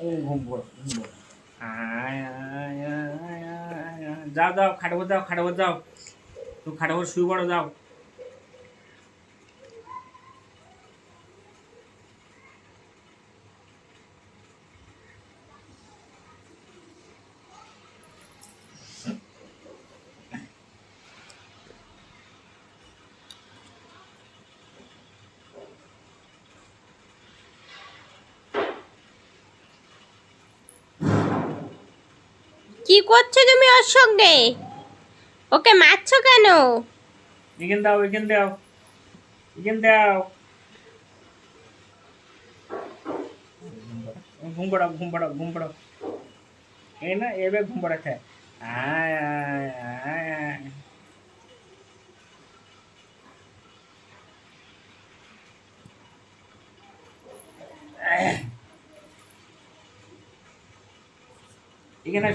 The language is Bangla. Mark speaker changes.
Speaker 1: ও ঘুম পড়ো ঘুম পড়ো। আয় আয় আয় আয় আয়। যাও যাও খাটে যাও খাটে যাও, তুমি খাটে শুয়ে পড়ো যাও।
Speaker 2: কি করছো তুমি ওর সঙ্গে? ওকে মারছো কেন?
Speaker 1: এখান দাও এখান দাও এখান দাও। ঘুম পড়াও ঘুম পড়াও ঘুম পড়াও। এই না এবার ঘুম পড়াচ্ছে। আয় আয় আয় আয়। এখানে